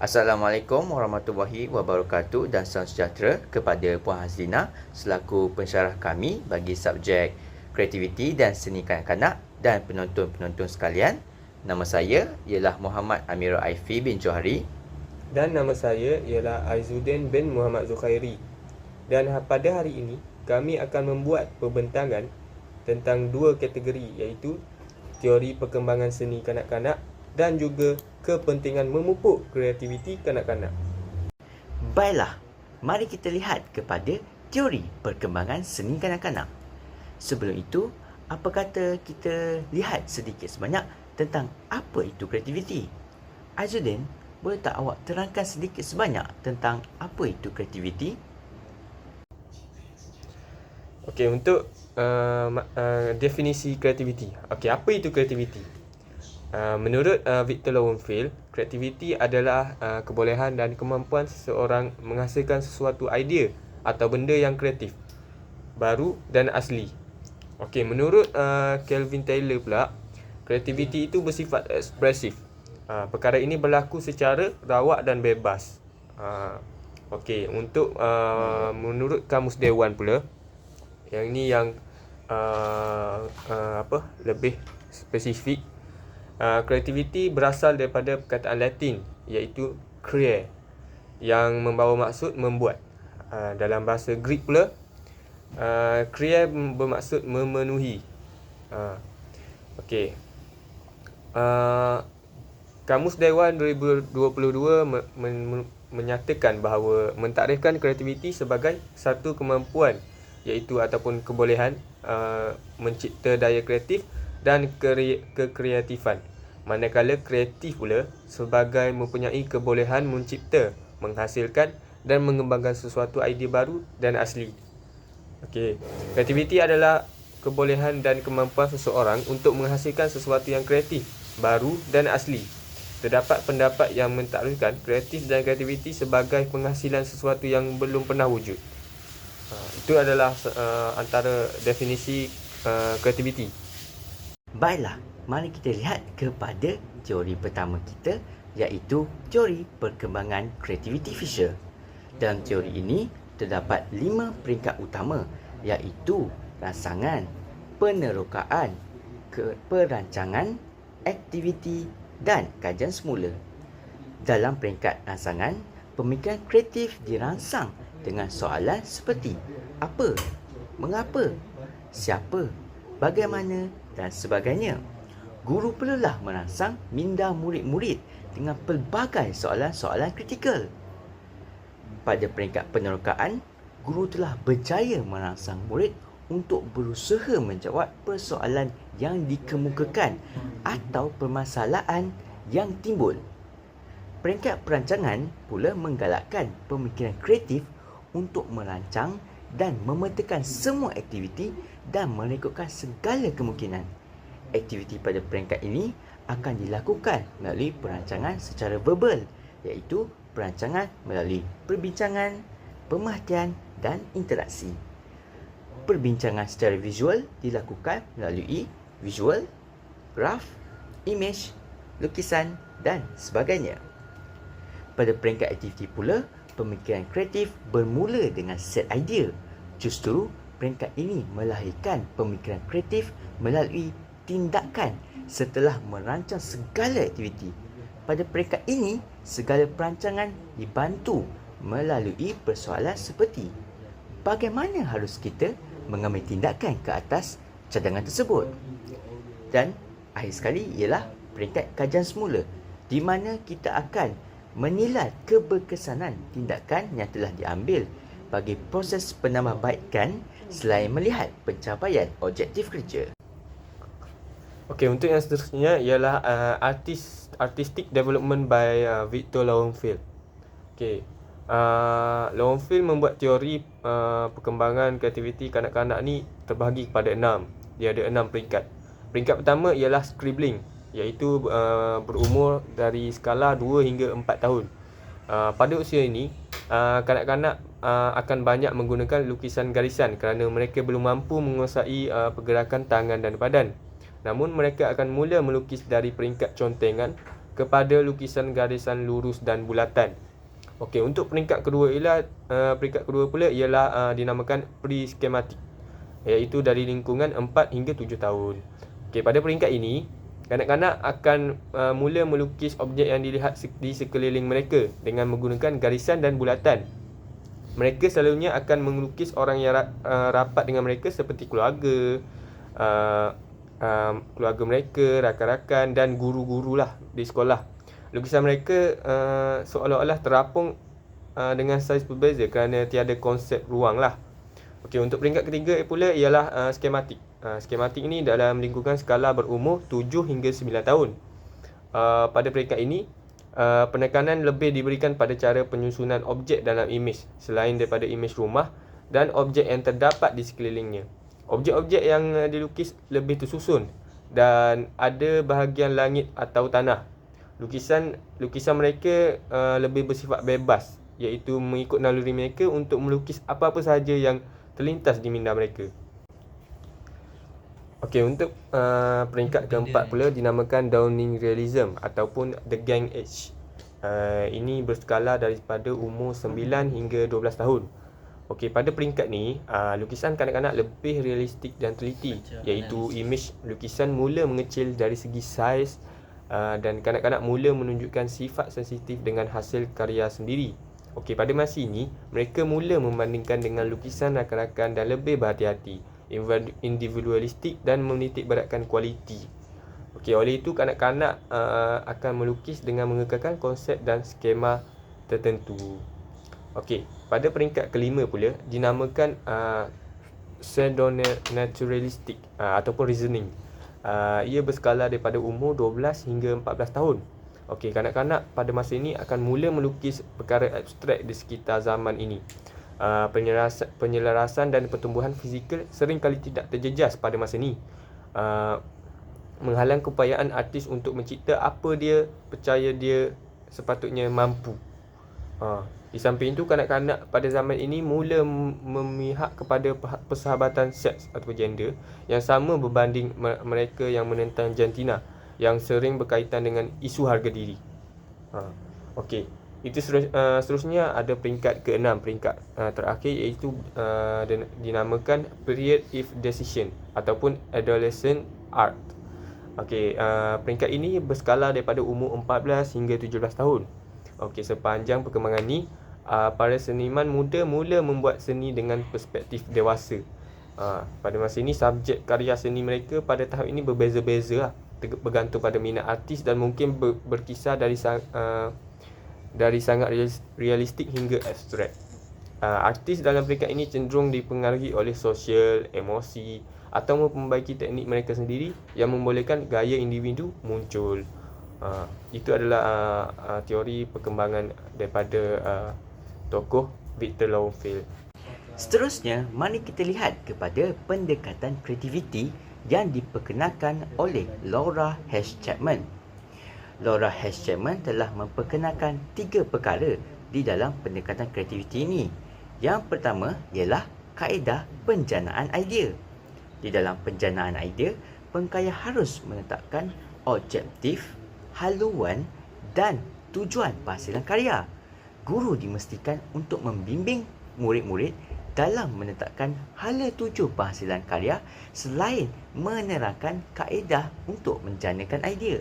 Assalamualaikum warahmatullahi wabarakatuh dan salam sejahtera kepada Puan Hazlina selaku pensyarah kami bagi subjek kreativiti dan seni kanak-kanak dan penonton-penonton sekalian. Nama saya ialah Muhammad Amirul Aifi bin Johari. Dan nama saya ialah Aizuddin bin Muhammad Zukhairi. Dan pada hari ini, kami akan membuat perbentangan tentang dua kategori, iaitu teori perkembangan seni kanak-kanak dan juga kepentingan memupuk kreativiti kanak-kanak. Baiklah, mari kita lihat kepada teori perkembangan seni kanak-kanak. Sebelum itu, apa kata kita lihat sedikit sebanyak tentang apa itu kreativiti? Aizuddin, boleh tak awak terangkan sedikit sebanyak tentang apa itu kreativiti? Okey, untuk definisi kreativiti. Okey, apa itu kreativiti? Menurut Victor Lowenfield, kreativiti adalah kebolehan dan kemampuan seseorang menghasilkan sesuatu idea atau benda yang kreatif, baru dan asli. Okey, menurut Kelvin Taylor pula, kreativiti itu bersifat ekspresif. Perkara ini berlaku secara rawak dan bebas. Okey, untuk menurut Kamus Dewan pula, yang ini yang lebih spesifik. Kreativiti berasal daripada perkataan Latin iaitu crea, yang membawa maksud membuat. Dalam bahasa Greek pula, crea bermaksud memenuhi. Okey. Kamus Dewan 2022 menyatakan bahawa mentakdirkan kreativiti sebagai satu kemampuan iaitu ataupun kebolehan mencipta daya kreatif dan kekreatifan, manakala kreatif pula sebagai mempunyai kebolehan mencipta, menghasilkan dan mengembangkan sesuatu idea baru dan asli. Okey, kreativiti adalah kebolehan dan kemampuan seseorang untuk menghasilkan sesuatu yang kreatif, baru dan asli. Terdapat pendapat yang mentaklifkan kreatif dan kreativiti sebagai penghasilan sesuatu yang belum pernah wujud. Itu adalah antara definisi kreativiti. Baiklah, mari kita lihat kepada teori pertama kita, iaitu teori perkembangan kreativiti Fisher. Dalam teori ini, terdapat 5 peringkat utama, iaitu rangsangan, penerokaan, perancangan, aktiviti dan kajian semula. Dalam peringkat rangsangan, pemikiran kreatif dirangsang dengan soalan seperti apa, mengapa, siapa, bagaimana dan sebagainya. Guru perlulah merangsang minda murid-murid dengan pelbagai soalan-soalan kritikal. Pada peringkat penerokaan, guru telah berjaya merangsang murid untuk berusaha menjawab persoalan yang dikemukakan atau permasalahan yang timbul. Peringkat perancangan pula menggalakkan pemikiran kreatif untuk merancang dan memetakan semua aktiviti dan merekodkan segala kemungkinan. Aktiviti pada peringkat ini akan dilakukan melalui perancangan secara verbal, iaitu perancangan melalui perbincangan, pemerhatian dan interaksi. Perbincangan secara visual dilakukan melalui visual, graf, image, lukisan dan sebagainya. Pada peringkat aktiviti pula, pemikiran kreatif bermula dengan set idea. Justru, peringkat ini melahirkan pemikiran kreatif melalui tindakan setelah merancang segala aktiviti. Pada peringkat ini, segala perancangan dibantu melalui persoalan seperti bagaimana harus kita mengambil tindakan ke atas cadangan tersebut. Dan akhir sekali ialah peringkat kajian semula, di mana kita akan menilai keberkesanan tindakan yang telah diambil bagi proses penambahbaikan selain melihat pencapaian objektif kerja. Okey, untuk yang seterusnya ialah artistic development by Victor Lowenfield. Okey, Lowenfield membuat teori perkembangan kreativiti kanak-kanak ni terbahagi kepada 6. Dia ada 6 peringkat. Peringkat pertama ialah scribbling, iaitu berumur dari skala 2 hingga 4 tahun. Pada usia ini, kanak-kanak akan banyak menggunakan lukisan garisan kerana mereka belum mampu menguasai pergerakan tangan dan badan. Namun mereka akan mula melukis dari peringkat contengan kepada lukisan garisan lurus dan bulatan. Okey, untuk peringkat kedua pula ialah dinamakan pre-skematik, iaitu dari lingkungan 4 hingga 7 tahun. Okey, pada peringkat ini, kanak-kanak akan mula melukis objek yang dilihat di sekeliling mereka dengan menggunakan garisan dan bulatan. Mereka selalunya akan melukis orang yang rapat dengan mereka seperti keluarga, keluarga mereka, rakan-rakan dan guru-guru lah di sekolah. Lukisan mereka seolah-olah terapung dengan saiz berbeza kerana tiada konsep ruang lah. Okey, untuk peringkat ketiga pula ialah skematik. Skematik ini dalam lingkungan skala berumur 7 hingga 9 tahun. Pada peringkat ini, penekanan lebih diberikan pada cara penyusunan objek dalam imej selain daripada imej rumah dan objek yang terdapat di sekelilingnya. Objek-objek yang dilukis lebih tersusun dan ada bahagian langit atau tanah. Lukisan mereka lebih bersifat bebas, iaitu mengikut naluri mereka untuk melukis apa-apa sahaja yang terlintas di minda mereka. Okey, untuk peringkat keempat pula dinamakan Dawning Realism ataupun The Gang Age. Ini berskala daripada umur 9 hingga 12 tahun. Okey, pada peringkat ni, lukisan kanak-kanak lebih realistik dan teliti, iaitu imej lukisan mula mengecil dari segi saiz dan kanak-kanak mula menunjukkan sifat sensitif dengan hasil karya sendiri. Okey, pada masa ini, mereka mula membandingkan dengan lukisan rakan-rakan dan lebih berhati-hati, individualistik dan menitik beratkan kualiti. Okey, oleh itu kanak-kanak akan melukis dengan mengekalkan konsep dan skema tertentu. Okey, pada peringkat kelima pula dinamakan pseudo-naturalistic ataupun reasoning. Ia berskala daripada umur 12 hingga 14 tahun. Okey, kanak-kanak pada masa ini akan mula melukis perkara abstrak di sekitar zaman ini. Penyelarasan dan pertumbuhan fizikal sering kali tidak terjejas pada masa ini, menghalang keupayaan artis untuk mencipta apa dia percaya dia sepatutnya mampu. Di samping itu, kanak-kanak pada zaman ini mula memihak kepada persahabatan seks atau gender yang sama berbanding mereka yang menentang jantina yang sering berkaitan dengan isu harga diri. Okey, itu seterusnya ada peringkat ke-6, peringkat terakhir, iaitu dinamakan Period of Decision ataupun Adolescent Art. Okey, peringkat ini berskala daripada umur 14 hingga 17 tahun. Okey, sepanjang perkembangan ni, para seniman muda mula membuat seni dengan perspektif dewasa. Pada masa ini, subjek karya seni mereka pada tahap ini berbeza-beza lah, bergantung pada minat artis dan mungkin berkisar dari sangat realistik hingga abstrak. Artis dalam peringkat ini cenderung dipengaruhi oleh sosial, emosi atau memperbaiki teknik mereka sendiri yang membolehkan gaya individu muncul. Itu adalah teori perkembangan daripada tokoh Victor Lowenfeld. Seterusnya, mari kita lihat kepada pendekatan kreativiti yang diperkenalkan oleh Laura H. Chapman. Laura H. Chapman telah memperkenalkan 3 perkara di dalam pendekatan kreativiti ini. Yang pertama ialah kaedah penjanaan idea. Di dalam penjanaan idea, pengkarya harus menetapkan objektif, haluan dan tujuan penghasilan karya. Guru dimestikan untuk membimbing murid-murid dalam menetapkan hala tuju penghasilan karya selain menerangkan kaedah untuk menjanakan idea.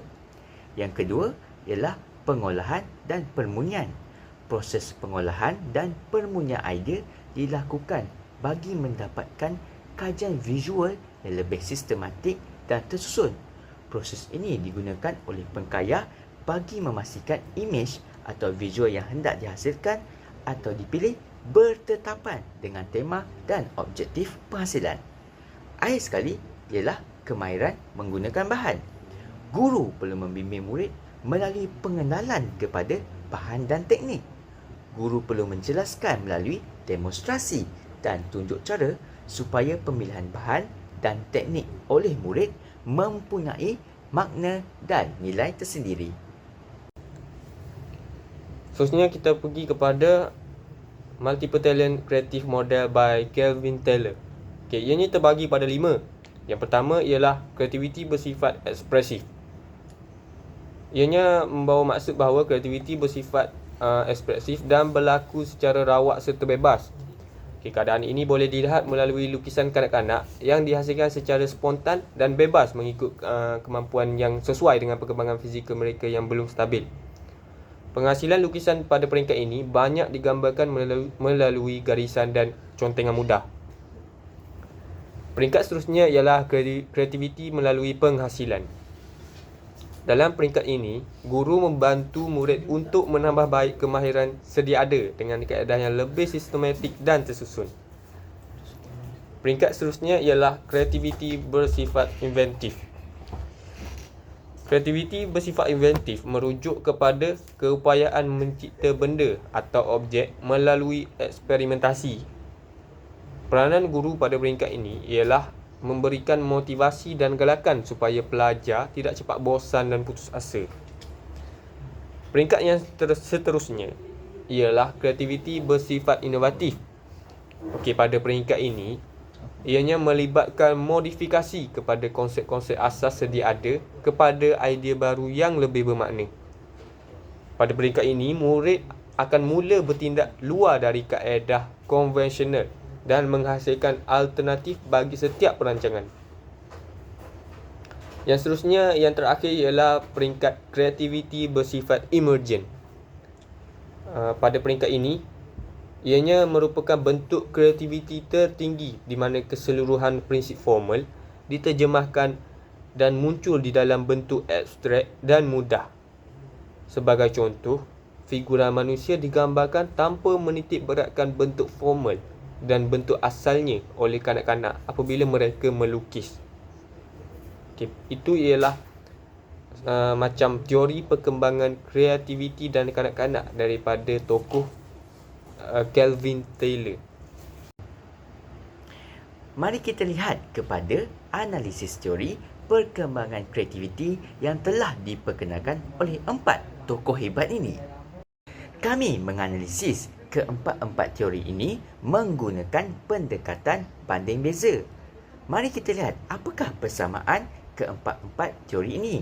Yang kedua ialah pengolahan dan permunyian. Proses pengolahan dan permunyian idea dilakukan bagi mendapatkan kajian visual yang lebih sistematik dan tersusun. Proses ini digunakan oleh pengkarya bagi memastikan imej atau visual yang hendak dihasilkan atau dipilih bertetapan dengan tema dan objektif penghasilan. Akhir sekali ialah kemahiran menggunakan bahan. Guru perlu membimbing murid melalui pengenalan kepada bahan dan teknik. Guru perlu menjelaskan melalui demonstrasi dan tunjuk cara supaya pemilihan bahan dan teknik oleh murid mempunyai makna dan nilai tersendiri. Seterusnya kita pergi kepada Multiple Talent Creative Model by Kelvin Taylor. Okay, ianya terbagi pada 5. Yang pertama ialah kreativiti bersifat ekspresif. Ianya membawa maksud bahawa kreativiti bersifat ekspresif dan berlaku secara rawak serta bebas. Keadaan ini boleh dilihat melalui lukisan kanak-kanak yang dihasilkan secara spontan dan bebas mengikut kemampuan yang sesuai dengan perkembangan fizikal mereka yang belum stabil. Penghasilan lukisan pada peringkat ini banyak digambarkan melalui garisan dan contengan mudah. Peringkat seterusnya ialah kreativiti melalui penghasilan. Dalam peringkat ini, guru membantu murid untuk menambah baik kemahiran sedia ada dengan kaedah yang lebih sistematik dan tersusun. Peringkat seterusnya ialah kreativiti bersifat inventif. Kreativiti bersifat inventif merujuk kepada keupayaan mencipta benda atau objek melalui eksperimentasi. Peranan guru pada peringkat ini ialah memberikan motivasi dan galakan supaya pelajar tidak cepat bosan dan putus asa. Peringkat yang seterusnya ialah kreativiti bersifat inovatif. Pada peringkat ini, ianya melibatkan modifikasi kepada konsep-konsep asas sedia ada kepada idea baru yang lebih bermakna. Pada peringkat ini, murid akan mula bertindak luar dari kaedah konvensional dan menghasilkan alternatif bagi setiap perancangan. Yang seterusnya, yang terakhir ialah peringkat kreativiti bersifat emergent. Pada peringkat ini, ianya merupakan bentuk kreativiti tertinggi di mana keseluruhan prinsip formal diterjemahkan dan muncul di dalam bentuk abstrak dan mudah. Sebagai contoh, figura manusia digambarkan tanpa menitik beratkan bentuk formal dan bentuk asalnya oleh kanak-kanak apabila mereka melukis. Itu ialah macam teori perkembangan kreativiti dan kanak-kanak daripada tokoh Kelvin Taylor. Mari kita lihat kepada analisis teori perkembangan kreativiti yang telah diperkenalkan oleh 4 tokoh hebat ini. Kami menganalisis keempat-empat teori ini menggunakan pendekatan banding beza. Mari kita lihat apakah persamaan keempat-empat teori ini.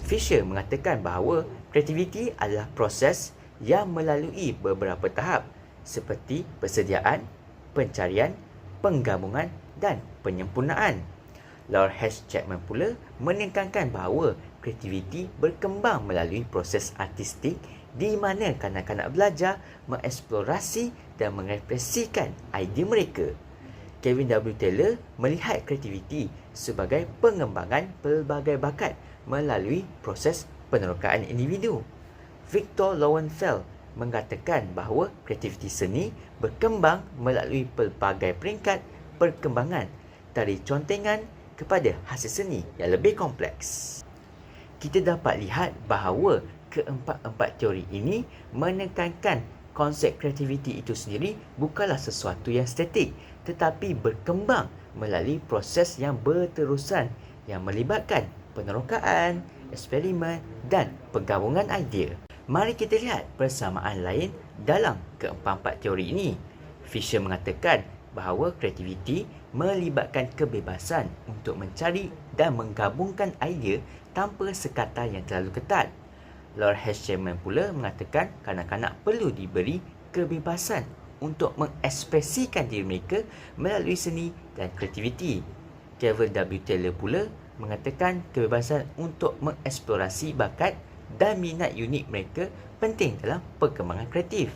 Fisher mengatakan bahawa kreativiti adalah proses yang melalui beberapa tahap seperti persediaan, pencarian, penggabungan dan penyempurnaan. Lord H. Chapman pula menekankan bahawa kreativiti berkembang melalui proses artistik di mana kanak-kanak belajar mengeksplorasi dan mengekspresikan idea mereka. Kevin W. Taylor melihat kreativiti sebagai pengembangan pelbagai bakat melalui proses penerokaan individu. Victor Lowenfeld mengatakan bahawa kreativiti seni berkembang melalui pelbagai peringkat perkembangan dari contengan kepada hasil seni yang lebih kompleks. Kita dapat lihat bahawa keempat-empat teori ini menekankan konsep kreativiti itu sendiri bukanlah sesuatu yang statik tetapi berkembang melalui proses yang berterusan yang melibatkan penerokaan, eksperimen dan penggabungan idea. Mari kita lihat persamaan lain dalam keempat-empat teori ini. Fisher mengatakan bahawa kreativiti melibatkan kebebasan untuk mencari dan menggabungkan idea tanpa sekatan yang terlalu ketat. Lord H. Chapman pula mengatakan kanak-kanak perlu diberi kebebasan untuk mengekspresikan diri mereka melalui seni dan kreativiti. Kevin W. Taylor pula mengatakan kebebasan untuk mengeksplorasi bakat dan minat unik mereka penting dalam perkembangan kreatif.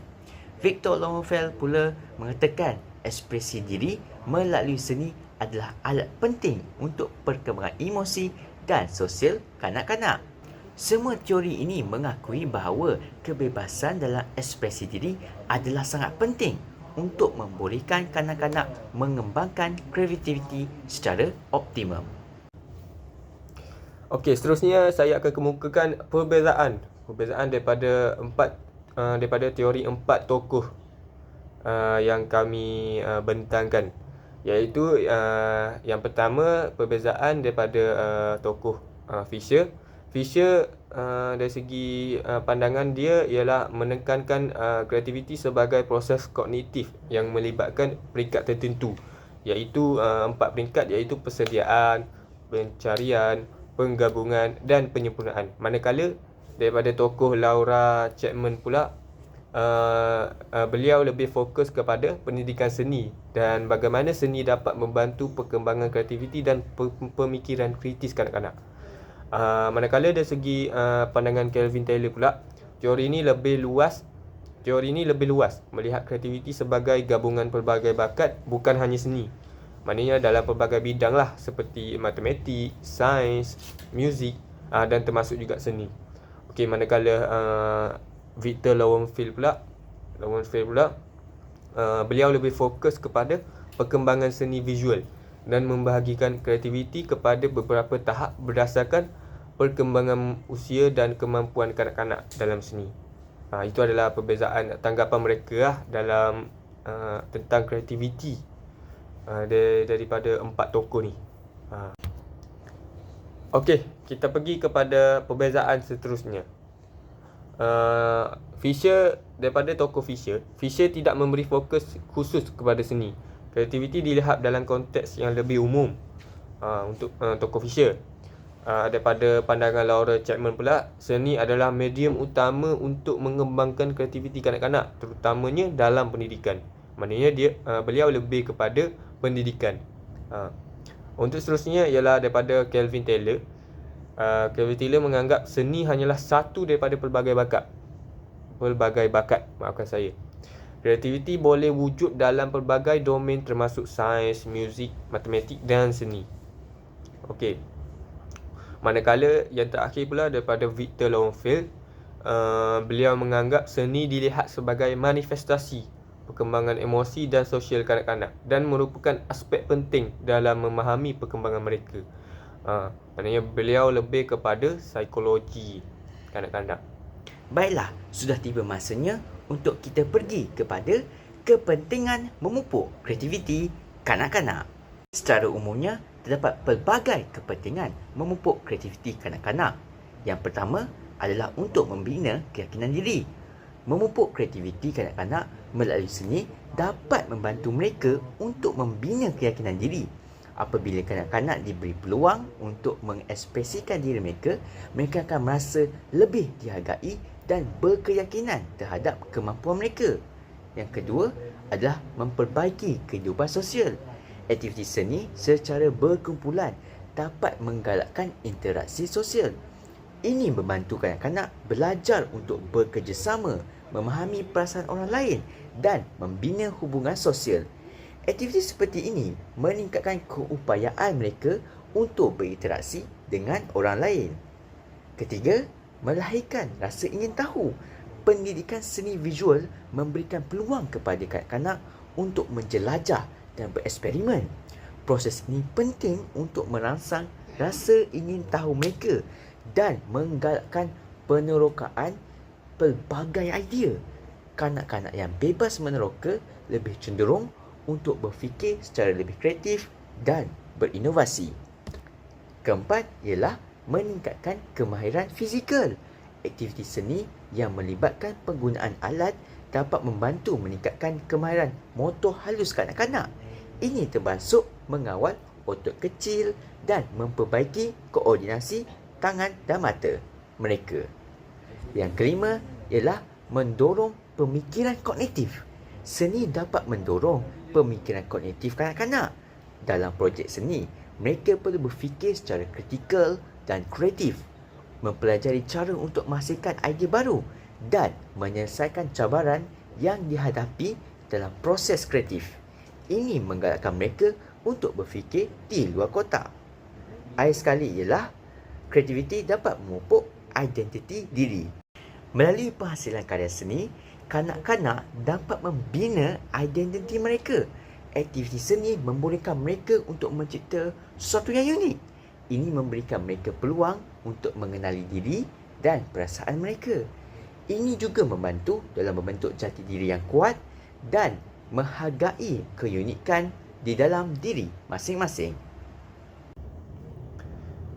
Victor Lowenfeld pula mengatakan ekspresi diri melalui seni adalah alat penting untuk perkembangan emosi dan sosial kanak-kanak. Semua teori ini mengakui bahawa kebebasan dalam ekspresi diri adalah sangat penting untuk membolehkan kanak-kanak mengembangkan kreativiti secara optimum. Seterusnya saya akan kemukakan perbezaan daripada teori 4 tokoh yang kami bentangkan, iaitu yang pertama perbezaan daripada tokoh Fisher. Fisher dari segi pandangan dia ialah menekankan kreativiti sebagai proses kognitif yang melibatkan peringkat tertentu, iaitu 4 peringkat, iaitu persediaan, pencarian, penggabungan dan penyempurnaan. Manakala daripada tokoh Laura Chapman pula, beliau lebih fokus kepada pendidikan seni dan bagaimana seni dapat membantu perkembangan kreativiti dan pemikiran kritis kanak-kanak. Manakala dari segi pandangan Kelvin Taylor pula, teori ini lebih luas melihat kreativiti sebagai gabungan pelbagai bakat, bukan hanya seni. Maknanya dalam pelbagai bidang lah, seperti matematik, sains, muzik, dan termasuk juga seni. Okey, manakala Victor Lowenfield pula, beliau lebih fokus kepada perkembangan seni visual dan membahagikan kreativiti kepada beberapa tahap berdasarkan perkembangan usia dan kemampuan kanak-kanak dalam seni. Itu adalah perbezaan tanggapan mereka lah dalam tentang kreativiti daripada empat tokoh ni. Okey, kita pergi kepada perbezaan seterusnya. Daripada tokoh Fisher tidak memberi fokus khusus kepada seni. Kreativiti dilihat dalam konteks yang lebih umum untuk tokoh Fisher. Daripada pandangan Laura Chapman pula, seni adalah medium utama untuk mengembangkan kreativiti kanak-kanak, terutamanya dalam pendidikan. Maknanya beliau lebih kepada pendidikan. Untuk seterusnya ialah daripada Kelvin Taylor. Kelvin Taylor menganggap seni hanyalah satu daripada pelbagai bakat. Kreativiti boleh wujud dalam pelbagai domain termasuk sains, muzik, matematik dan seni. Okey. Manakala yang terakhir pula daripada Victor Lowenfield, beliau menganggap seni dilihat sebagai manifestasi perkembangan emosi dan sosial kanak-kanak dan merupakan aspek penting dalam memahami perkembangan mereka. Maknanya beliau lebih kepada psikologi kanak-kanak. Baiklah, sudah tiba masanya untuk kita pergi kepada kepentingan memupuk kreativiti kanak-kanak. Secara umumnya, terdapat pelbagai kepentingan memupuk kreativiti kanak-kanak. Yang pertama adalah untuk membina keyakinan diri. Memupuk kreativiti kanak-kanak melalui seni dapat membantu mereka untuk membina keyakinan diri. Apabila kanak-kanak diberi peluang untuk mengekspresikan diri mereka, mereka akan merasa lebih dihargai dan berkeyakinan terhadap kemampuan mereka. Yang kedua adalah memperbaiki kehidupan sosial. Aktiviti seni secara berkumpulan dapat menggalakkan interaksi sosial. Ini membantu kanak-kanak belajar untuk bekerjasama, memahami perasaan orang lain dan membina hubungan sosial. Aktiviti seperti ini meningkatkan keupayaan mereka untuk berinteraksi dengan orang lain. Ketiga, melahirkan rasa ingin tahu. Pendidikan seni visual memberikan peluang kepada kanak-kanak untuk menjelajah dan bereksperimen. Proses ini penting untuk merangsang rasa ingin tahu mereka dan menggalakkan penerokaan pelbagai idea. Kanak-kanak yang bebas meneroka lebih cenderung untuk berfikir secara lebih kreatif dan berinovasi. Keempat ialah meningkatkan kemahiran fizikal. Aktiviti seni yang melibatkan penggunaan alat dapat membantu meningkatkan kemahiran motor halus kanak-kanak. Ini termasuk mengawal otot kecil dan memperbaiki koordinasi tangan dan mata mereka. Yang kelima ialah mendorong pemikiran kognitif. Seni dapat mendorong pemikiran kognitif kanak-kanak. Dalam projek seni, mereka perlu berfikir secara kritikal dan kreatif, mempelajari cara untuk menghasilkan idea baru dan menyelesaikan cabaran yang dihadapi dalam proses kreatif. Ini menggalakkan mereka untuk berfikir di luar kotak. Akhir sekali ialah kreativiti dapat memupuk identiti diri. Melalui penghasilan karya seni, kanak-kanak dapat membina identiti mereka. Aktiviti seni membolehkan mereka untuk mencipta sesuatu yang unik. Ini memberikan mereka peluang untuk mengenali diri dan perasaan mereka. Ini juga membantu dalam membentuk jati diri yang kuat dan menghargai keunikan di dalam diri masing-masing.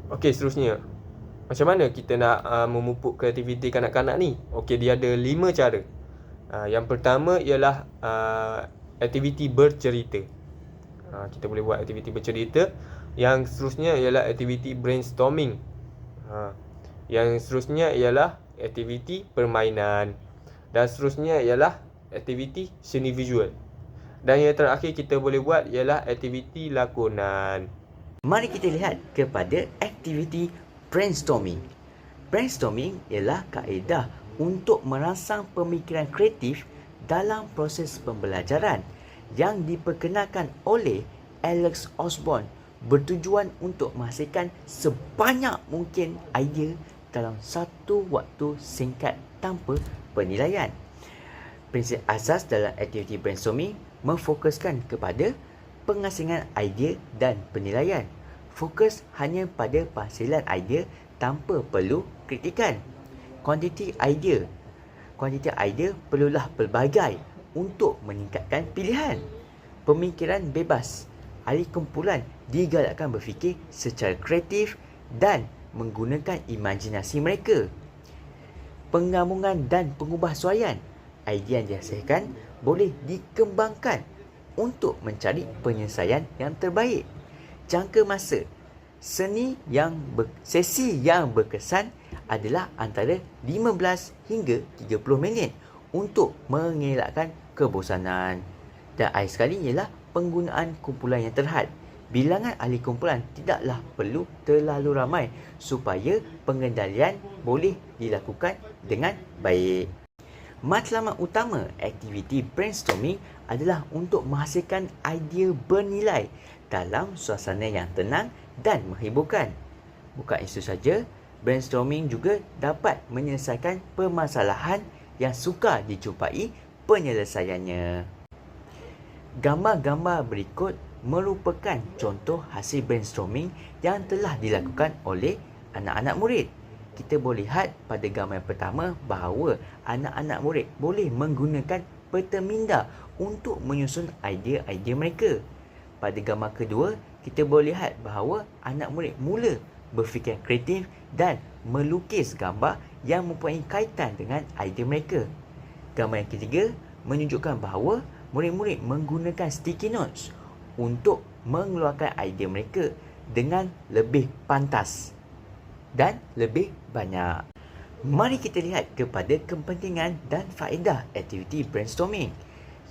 Okey, seterusnya. Macam mana kita nak memupuk kreativiti kanak-kanak ni? Okey, dia ada 5 cara. Yang pertama ialah aktiviti bercerita. Kita boleh buat aktiviti bercerita. Yang seterusnya ialah aktiviti brainstorming. Yang seterusnya ialah aktiviti permainan. Dan seterusnya ialah aktiviti seni visual. Dan yang terakhir kita boleh buat ialah aktiviti lakonan. Mari kita lihat kepada aktiviti brainstorming. Brainstorming ialah kaedah untuk merangsang pemikiran kreatif dalam proses pembelajaran yang diperkenalkan oleh Alex Osborne, bertujuan untuk menghasilkan sebanyak mungkin idea dalam satu waktu singkat tanpa penilaian. Prinsip asas dalam aktiviti brainstorming memfokuskan kepada pengasingan idea dan penilaian. Fokus hanya pada penghasilan idea tanpa perlu kritikan. Kuantiti idea perlulah pelbagai untuk meningkatkan pilihan. Pemikiran bebas. Ahli kumpulan digalakkan berfikir secara kreatif dan menggunakan imajinasi mereka. Penggabungan dan pengubahsuaian. Idea yang dihasilkan boleh dikembangkan untuk mencari penyelesaian yang terbaik. Jangka masa. Sesi yang berkesan adalah antara 15 hingga 30 minit untuk mengelakkan kebosanan. Dan akhir sekali ialah penggunaan kumpulan yang terhad. Bilangan ahli kumpulan tidaklah perlu terlalu ramai supaya pengendalian boleh dilakukan dengan baik. Matlamat utama aktiviti brainstorming adalah untuk menghasilkan idea bernilai dalam suasana yang tenang dan menghiburkan. Bukan itu saja, brainstorming juga dapat menyelesaikan permasalahan yang sukar dijumpai penyelesaiannya. Gambar-gambar berikut merupakan contoh hasil brainstorming yang telah dilakukan oleh anak-anak murid. Kita boleh lihat pada gambar yang pertama bahawa anak-anak murid boleh menggunakan peta minda untuk menyusun idea-idea mereka. Pada gambar kedua, kita boleh lihat bahawa anak murid mula berfikir kreatif dan melukis gambar yang mempunyai kaitan dengan idea mereka. Gambar yang ketiga menunjukkan bahawa murid-murid menggunakan sticky notes untuk mengeluarkan idea mereka dengan lebih pantas dan lebih banyak. Mari kita lihat kepada kepentingan dan faedah aktiviti brainstorming.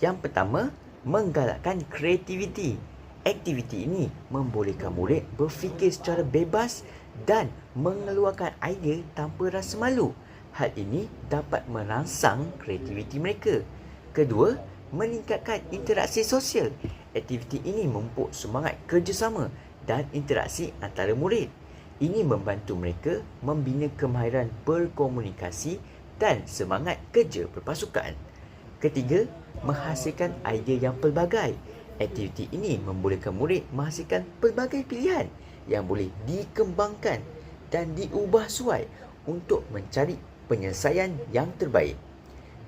Yang pertama, menggalakkan kreativiti. Aktiviti ini membolehkan murid berfikir secara bebas dan mengeluarkan idea tanpa rasa malu. Hal ini dapat merangsang kreativiti mereka. Kedua, meningkatkan interaksi sosial. Aktiviti ini memupuk semangat kerjasama dan interaksi antara murid. Ini membantu mereka membina kemahiran berkomunikasi dan semangat kerja berpasukan. Ketiga, menghasilkan idea yang pelbagai. Aktiviti ini membolehkan murid menghasilkan pelbagai pilihan yang boleh dikembangkan dan diubah suai untuk mencari penyelesaian yang terbaik.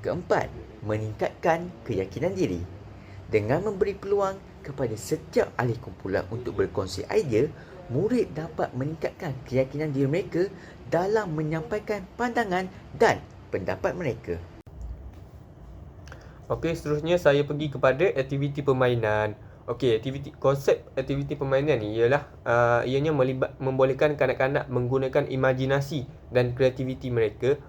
Keempat, meningkatkan keyakinan diri. Dengan memberi peluang kepada setiap ahli kumpulan untuk berkongsi idea, murid dapat meningkatkan keyakinan diri mereka dalam menyampaikan pandangan dan pendapat mereka. Okey, seterusnya saya pergi kepada aktiviti permainan. Okey, konsep aktiviti permainan ni ialah ianya membolehkan kanak-kanak menggunakan imajinasi dan kreativiti mereka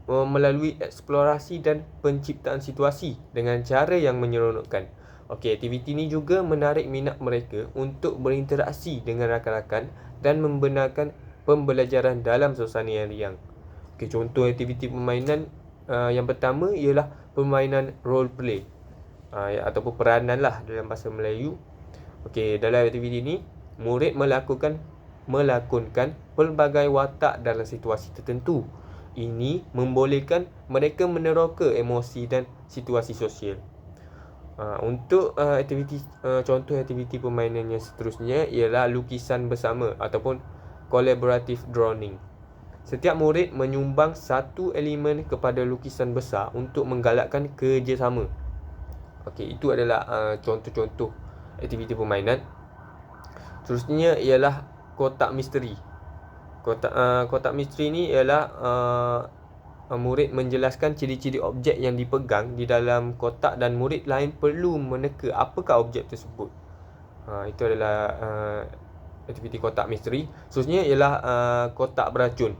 melalui eksplorasi dan penciptaan situasi dengan cara yang menyeronokkan. Okey, aktiviti ni juga menarik minat mereka untuk berinteraksi dengan rakan-rakan dan membenarkan pembelajaran dalam suasana yang riang. Okey, contoh aktiviti permainan yang pertama ialah permainan role play ataupun peranan lah dalam bahasa Melayu. Okey, dalam aktiviti ini murid melakonkan pelbagai watak dalam situasi tertentu. Ini membolehkan mereka meneroka emosi dan situasi sosial. Untuk contoh aktiviti permainan yang seterusnya ialah lukisan bersama ataupun collaborative drawing. Setiap murid menyumbang satu elemen kepada lukisan besar untuk menggalakkan kerjasama. Okey, itu adalah contoh-contoh aktiviti permainan. Seterusnya ialah kotak misteri. Kotak misteri ni ialah murid menjelaskan ciri-ciri objek yang dipegang di dalam kotak dan murid lain perlu meneka apakah objek tersebut. Itu adalah aktiviti kotak misteri. Seterusnya ialah kotak beracun.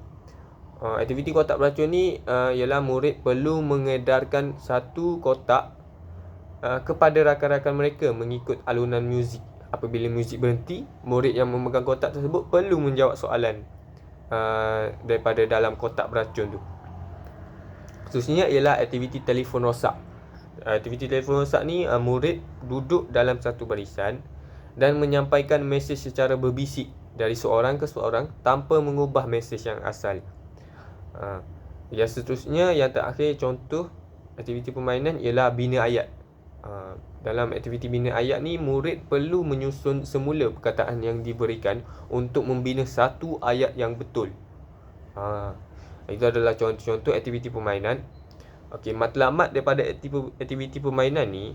Aktiviti kotak beracun ni ialah murid perlu mengedarkan satu kotak kepada rakan-rakan mereka mengikut alunan muzik. Apabila muzik berhenti, murid yang memegang kotak tersebut perlu menjawab soalan daripada dalam kotak beracun tu. Khususnya ialah aktiviti telefon rosak. Aktiviti telefon rosak ni murid duduk dalam satu barisan dan menyampaikan mesej secara berbisik dari seorang ke seorang tanpa mengubah mesej yang asal. Yang seterusnya, yang terakhir contoh aktiviti permainan ialah bina ayat. Dalam aktiviti bina ayat ni, murid perlu menyusun semula perkataan yang diberikan untuk membina satu ayat yang betul. Itu adalah contoh-contoh aktiviti permainan. Okey, matlamat daripada aktiviti permainan ni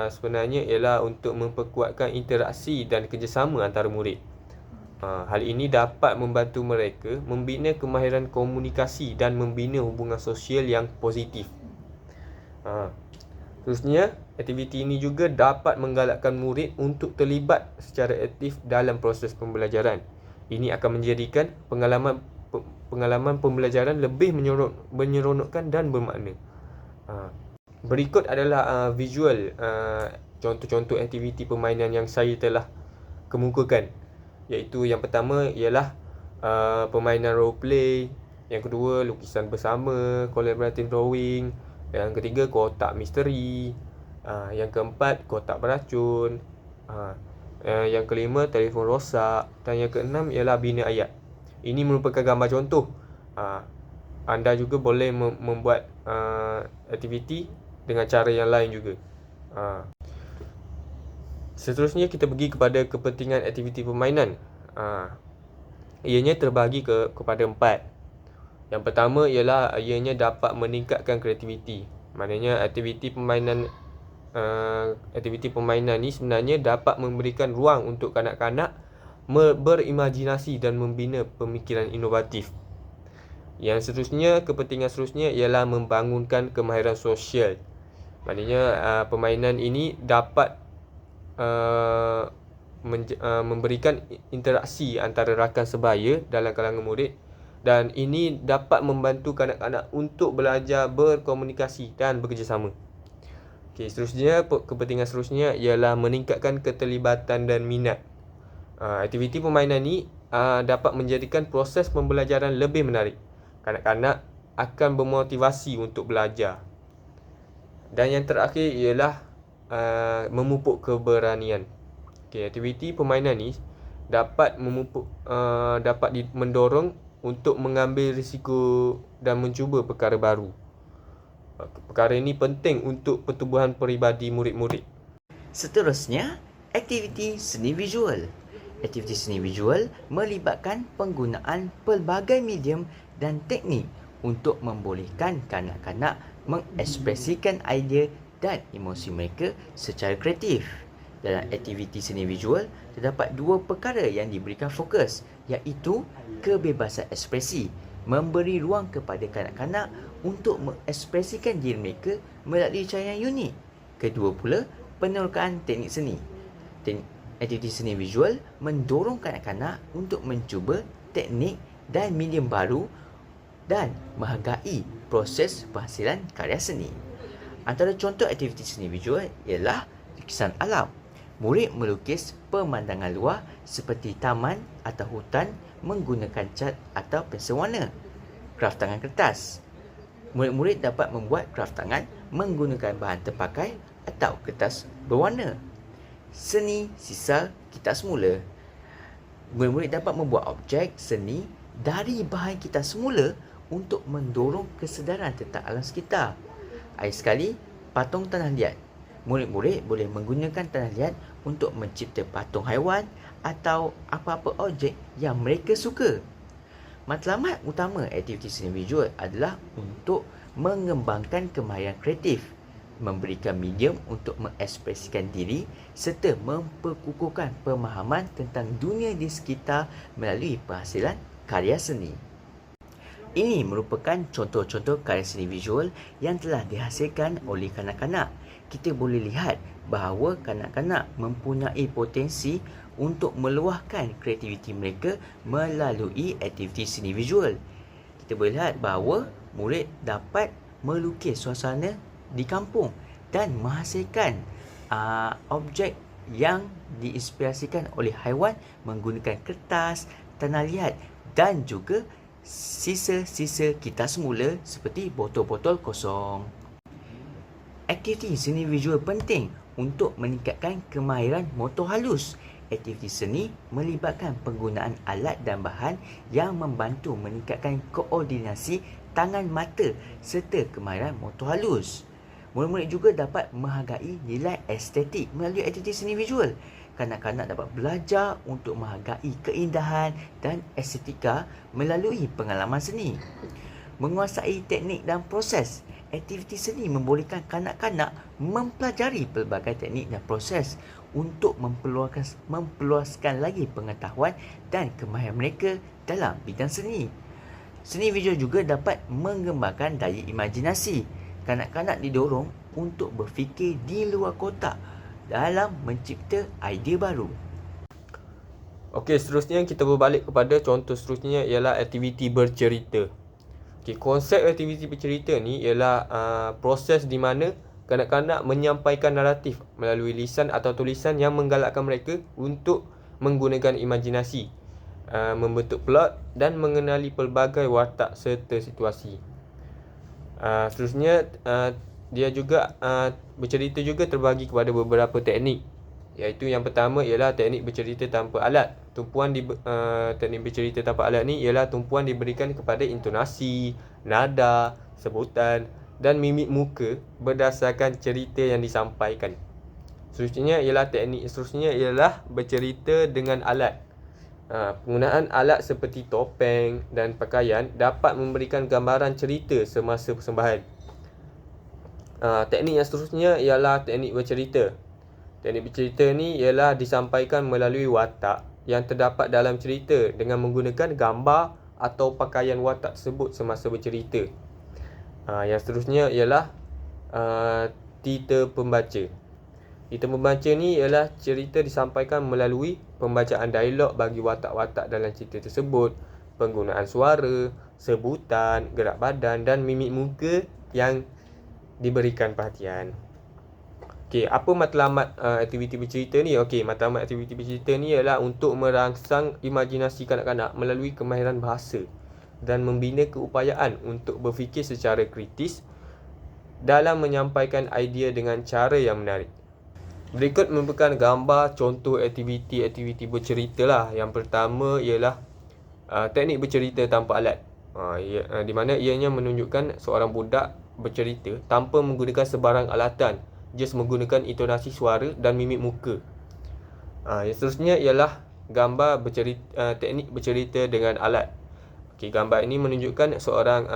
sebenarnya ialah untuk memperkuatkan interaksi dan kerjasama antara murid. Hal ini dapat membantu mereka membina kemahiran komunikasi dan membina hubungan sosial yang positif. Terusnya, aktiviti ini juga dapat menggalakkan murid untuk terlibat secara aktif dalam proses pembelajaran. Ini akan menjadikan pengalaman pembelajaran lebih menyeronokkan dan bermakna. Berikut adalah visual contoh-contoh aktiviti permainan yang saya telah kemukakan. Iaitu yang pertama ialah permainan role play, yang kedua lukisan bersama, collaborative drawing, yang ketiga kotak misteri, yang keempat kotak beracun, yang kelima telefon rosak, dan yang keenam ialah bina ayat. Ini merupakan gambar contoh. Anda juga boleh membuat aktiviti dengan cara yang lain juga. Seterusnya kita pergi kepada kepentingan aktiviti permainan. Ianya terbahagi kepada 4. Yang pertama ialah ianya dapat meningkatkan kreativiti. Maknanya aktiviti permainan ni sebenarnya dapat memberikan ruang untuk kanak-kanak berimajinasi dan membina pemikiran inovatif. Yang seterusnya, kepentingan seterusnya ialah membangunkan kemahiran sosial. Maknanya permainan ini dapat memberikan interaksi antara rakan sebaya dalam kalangan murid, dan ini dapat membantu kanak-kanak untuk belajar berkomunikasi dan bekerjasama. Okey, seterusnya, kepentingan seterusnya ialah meningkatkan keterlibatan dan minat. Aktiviti permainan ni dapat menjadikan proses pembelajaran lebih menarik. Kanak-kanak akan bermotivasi untuk belajar. Dan yang terakhir ialah memupuk keberanian. Okey, aktiviti permainan ni dapat mendorong untuk mengambil risiko dan mencuba perkara baru. Perkara ini penting untuk pertumbuhan peribadi murid-murid. Seterusnya, aktiviti seni visual. Aktiviti seni visual melibatkan penggunaan pelbagai medium dan teknik untuk membolehkan kanak-kanak mengekspresikan idea dan emosi mereka secara kreatif. Dalam aktiviti seni visual, terdapat 2 perkara yang diberikan fokus, iaitu kebebasan ekspresi, memberi ruang kepada kanak-kanak untuk mengekspresikan diri mereka melalui cara yang unik. Kedua pula, penerokaan teknik seni. Aktiviti seni visual mendorong kanak-kanak untuk mencuba teknik dan medium baru dan menghargai proses penghasilan karya seni. Antara contoh aktiviti seni visual ialah lukisan alam. Murid melukis pemandangan luar seperti taman atau hutan menggunakan cat atau pensel warna. Kraf tangan kertas. Murid-murid dapat membuat kraf tangan menggunakan bahan terpakai atau kertas berwarna. Seni sisa kitas semula. Murid-murid dapat membuat objek seni dari bahan kitas semula untuk mendorong kesedaran tentang alam sekitar. Air sekali, patung tanah liat. Murid-murid boleh menggunakan tanah liat untuk mencipta patung haiwan atau apa-apa objek yang mereka suka. Matlamat utama aktiviti seni visual adalah untuk mengembangkan kemahiran kreatif, memberikan medium untuk mengekspresikan diri serta memperkukuhkan pemahaman tentang dunia di sekitar melalui penghasilan karya seni. Ini merupakan contoh-contoh karya seni visual yang telah dihasilkan oleh kanak-kanak. Kita boleh lihat bahawa kanak-kanak mempunyai potensi untuk meluahkan kreativiti mereka melalui aktiviti seni visual. kita boleh lihat bahawa murid dapat melukis suasana di kampung dan menghasilkan objek yang diinspirasikan oleh haiwan menggunakan kertas, tanah liat dan juga sisa-sisa kitas semula seperti botol-botol kosong. Aktiviti seni visual penting untuk meningkatkan kemahiran motor halus. Aktiviti seni melibatkan penggunaan alat dan bahan yang membantu meningkatkan koordinasi tangan mata serta kemahiran motor halus. Murid-murid juga dapat menghargai nilai estetik melalui aktiviti seni visual. Kanak-kanak dapat belajar untuk menghargai keindahan dan estetika melalui pengalaman seni. Menguasai teknik dan proses. Aktiviti seni membolehkan kanak-kanak mempelajari pelbagai teknik dan proses untuk memperluaskan lagi pengetahuan dan kemahiran mereka dalam bidang seni. Seni visual juga dapat mengembangkan daya imajinasi. Kanak-kanak didorong untuk berfikir di luar kotak dalam mencipta idea baru. Okey, seterusnya kita berbalik kepada contoh seterusnya ialah aktiviti bercerita. Okey, konsep aktiviti bercerita ni ialah proses di mana kanak-kanak menyampaikan naratif melalui lisan atau tulisan yang menggalakkan mereka untuk menggunakan imajinasi, membentuk plot dan mengenali pelbagai watak serta situasi. Seterusnya dia juga bercerita juga terbagi kepada beberapa teknik, iaitu yang pertama ialah teknik bercerita tanpa alat. Teknik bercerita tanpa alat ni ialah tumpuan diberikan kepada intonasi, nada, sebutan dan mimik muka berdasarkan cerita yang disampaikan. Seterusnya ialah bercerita dengan alat. Penggunaan alat seperti topeng dan pakaian dapat memberikan gambaran cerita semasa persembahan. Teknik yang seterusnya ialah teknik bercerita. Teknik bercerita ni ialah disampaikan melalui watak yang terdapat dalam cerita dengan menggunakan gambar atau pakaian watak tersebut semasa bercerita. Yang seterusnya ialah tita pembaca. Tita pembaca ni ialah cerita disampaikan melalui pembacaan dialog bagi watak-watak dalam cerita tersebut, penggunaan suara, sebutan, gerak badan dan mimik muka yang diberikan perhatian. Okey, apa matlamat aktiviti bercerita ni? Okey, matlamat aktiviti bercerita ni ialah untuk merangsang imajinasi kanak-kanak melalui kemahiran bahasa dan membina keupayaan untuk berfikir secara kritis dalam menyampaikan idea dengan cara yang menarik. Berikut merupakan gambar contoh aktiviti bercerita lah. Yang pertama ialah teknik bercerita tanpa alat. Di mana ianya menunjukkan seorang budak bercerita tanpa menggunakan sebarang alatan, just menggunakan intonasi suara dan mimik muka. Yang seterusnya ialah gambar teknik bercerita dengan alat. Okey, gambar ini menunjukkan seorang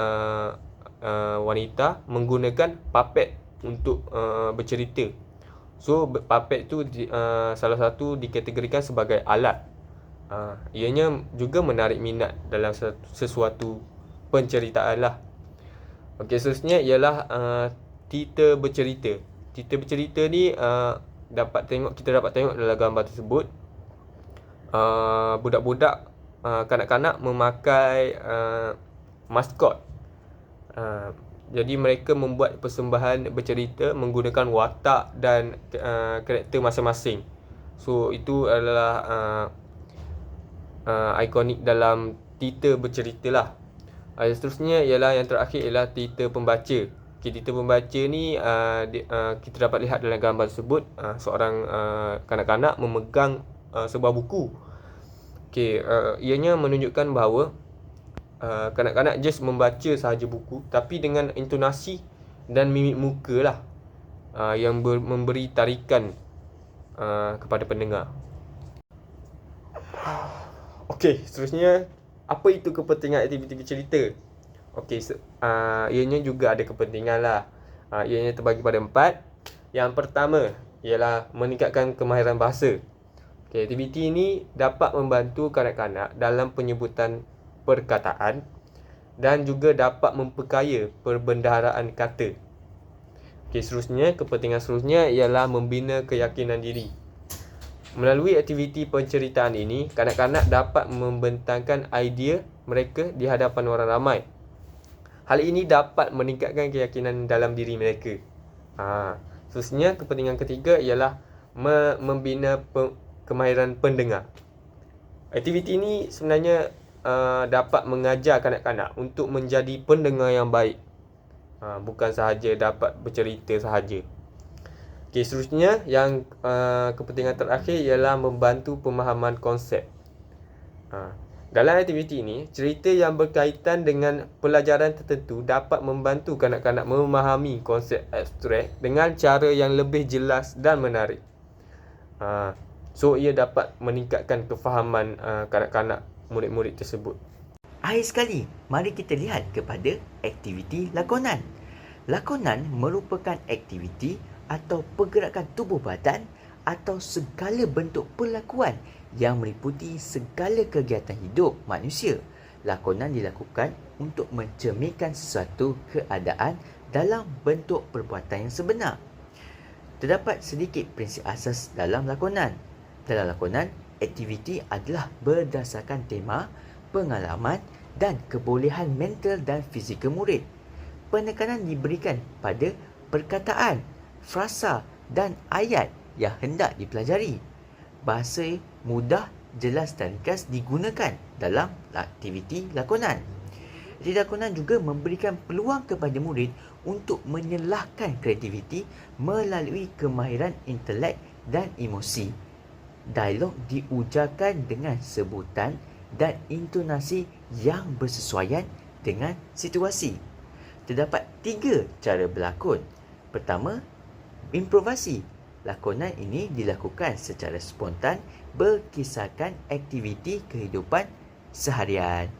wanita menggunakan puppet untuk bercerita. So puppet tu salah satu dikategorikan sebagai alat. Ianya juga menarik minat dalam sesuatu penceritaan lah. Okey, seterusnya ialah tita bercerita. Tita bercerita ni kita dapat tengok dalam gambar tersebut, budak-budak kanak-kanak memakai maskot. Jadi mereka membuat persembahan bercerita menggunakan watak dan karakter masing-masing. So itu adalah ikonik dalam tita bercerita lah. Seterusnya ialah yang terakhir ialah tita pembaca. Okay, tita pembaca ni kita dapat lihat dalam gambar tersebut, seorang kanak-kanak memegang sebuah buku. Okay, ianya menunjukkan bahawa kanak-kanak just membaca sahaja buku, tapi dengan intonasi dan mimik muka lah yang memberi tarikan kepada pendengar. Okey, seterusnya apa itu kepentingan aktiviti bercerita? Okey, ianya juga ada kepentingan lah. Ianya terbagi pada 4. Yang pertama ialah meningkatkan kemahiran bahasa. Okey, aktiviti ini dapat membantu kanak-kanak dalam penyebutan perkataan dan juga dapat memperkaya perbendaharaan kata. Okey, kepentingan seterusnya ialah membina keyakinan diri. Melalui aktiviti penceritaan ini, kanak-kanak dapat membentangkan idea mereka di hadapan orang ramai Hal ini dapat meningkatkan keyakinan dalam diri mereka. Seterusnya, kepentingan ketiga ialah membina kemahiran pendengar. Aktiviti ini sebenarnya dapat mengajar kanak-kanak untuk menjadi pendengar yang baik. Bukan sahaja dapat bercerita sahaja. Okey, seterusnya yang kepentingan terakhir ialah membantu pemahaman konsep. Dalam aktiviti ini, cerita yang berkaitan dengan pelajaran tertentu dapat membantu kanak-kanak memahami konsep abstrak dengan cara yang lebih jelas dan menarik. So, ia dapat meningkatkan kefahaman kanak-kanak murid-murid tersebut. Akhir sekali, mari kita lihat kepada aktiviti lakonan. Lakonan merupakan aktiviti atau pergerakan tubuh badan atau segala bentuk perlakuan yang meliputi segala kegiatan hidup manusia. Lakonan dilakukan untuk mencerminkan sesuatu keadaan dalam bentuk perbuatan yang sebenar. Terdapat sedikit prinsip asas dalam lakonan. Dalam lakonan, aktiviti adalah berdasarkan tema, pengalaman dan kebolehan mental dan fizikal murid. Penekanan diberikan pada perkataan, frasa dan ayat yang hendak dipelajari. Bahasa mudah, jelas dan ringkas digunakan dalam aktiviti lakonan. Aktiviti lakonan juga memberikan peluang kepada murid untuk menyelahkan kreativiti melalui kemahiran intelek dan emosi. Dialog diujarkan dengan sebutan dan intonasi yang bersesuaian dengan situasi. Terdapat 3 cara berlakon. Pertama, improvasi. Lakonan ini dilakukan secara spontan berkisarkan aktiviti kehidupan seharian.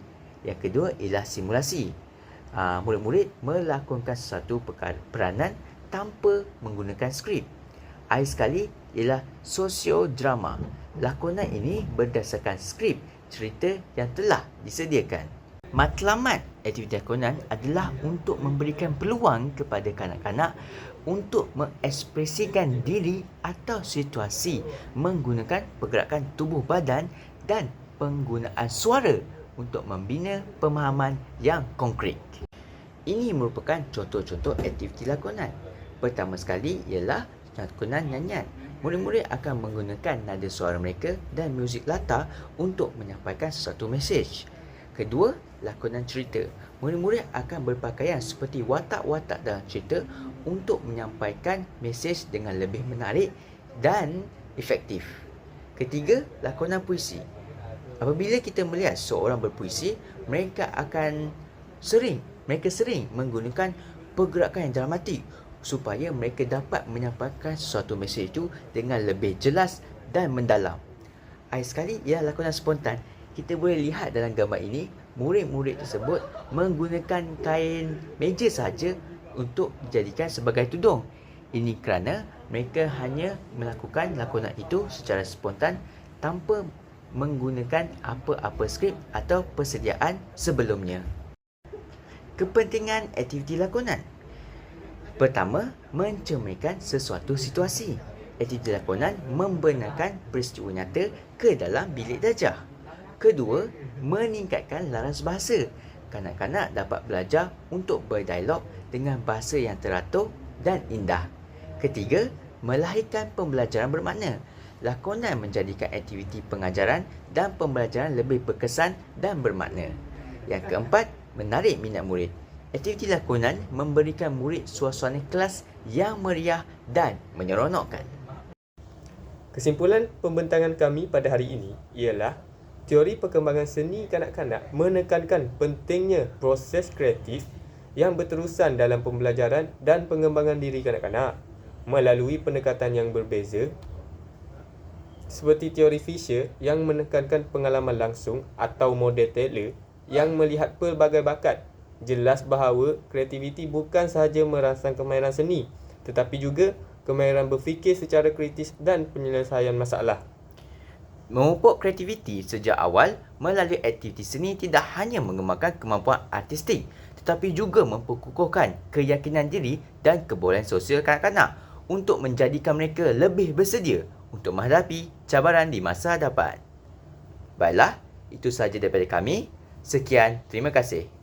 Yang kedua ialah simulasi. Murid-murid melakonkan sesuatu peranan tanpa menggunakan skrip. Akhir sekali ialah sosiodrama. Lakonan ini berdasarkan skrip cerita yang telah disediakan. Matlamat aktiviti lakonan adalah untuk memberikan peluang kepada kanak-kanak untuk mengekspresikan diri atau situasi menggunakan pergerakan tubuh badan dan penggunaan suara untuk membina pemahaman yang konkret. Ini merupakan contoh-contoh aktiviti lakonan. Pertama sekali ialah lakonan nyanyian. Murid-murid akan menggunakan nada suara mereka dan muzik latar untuk menyampaikan sesuatu mesej. Kedua, lakonan cerita. Murid-murid akan berpakaian seperti watak-watak dalam cerita untuk menyampaikan mesej dengan lebih menarik dan efektif. Ketiga, lakonan puisi. Apabila kita melihat seorang berpuisi, mereka sering menggunakan pergerakan yang dramatik supaya mereka dapat menyampaikan sesuatu mesej itu dengan lebih jelas dan mendalam. Akhir sekali ialah lakonan spontan. Kita boleh lihat dalam gambar ini, murid-murid tersebut menggunakan kain meja sahaja untuk dijadikan sebagai tudung. Ini kerana mereka hanya melakukan lakonan itu secara spontan tanpa menggunakan apa-apa skrip atau persediaan sebelumnya. Kepentingan aktiviti lakonan. Pertama, mencerminkan sesuatu situasi. Aktiviti lakonan membenarkan peristiwa nyata ke dalam bilik darjah. Kedua, meningkatkan laras bahasa. Kanak-kanak dapat belajar untuk berdialog dengan bahasa yang teratur dan indah. Ketiga, melahirkan pembelajaran bermakna. Lakonan menjadikan aktiviti pengajaran dan pembelajaran lebih berkesan dan bermakna. Yang keempat, menarik minat murid. Aktiviti lakonan memberikan murid suasana kelas yang meriah dan menyeronokkan. Kesimpulan pembentangan kami pada hari ini ialah teori perkembangan seni kanak-kanak menekankan pentingnya proses kreatif yang berterusan dalam pembelajaran dan pengembangan diri kanak-kanak melalui pendekatan yang berbeza, seperti teori Fisher yang menekankan pengalaman langsung atau model Taylor yang melihat pelbagai bakat. Jelas bahawa kreativiti bukan sahaja merangsang kemahiran seni, tetapi juga kemahiran berfikir secara kritis dan penyelesaian masalah. Memupuk kreativiti sejak awal melalui aktiviti seni tidak hanya mengembangkan kemampuan artistik, tetapi juga memperkukuhkan keyakinan diri dan kebolehan sosial kanak-kanak untuk menjadikan mereka lebih bersedia untuk menghadapi cabaran di masa hadapan. Baiklah, itu sahaja daripada kami. Sekian, terima kasih.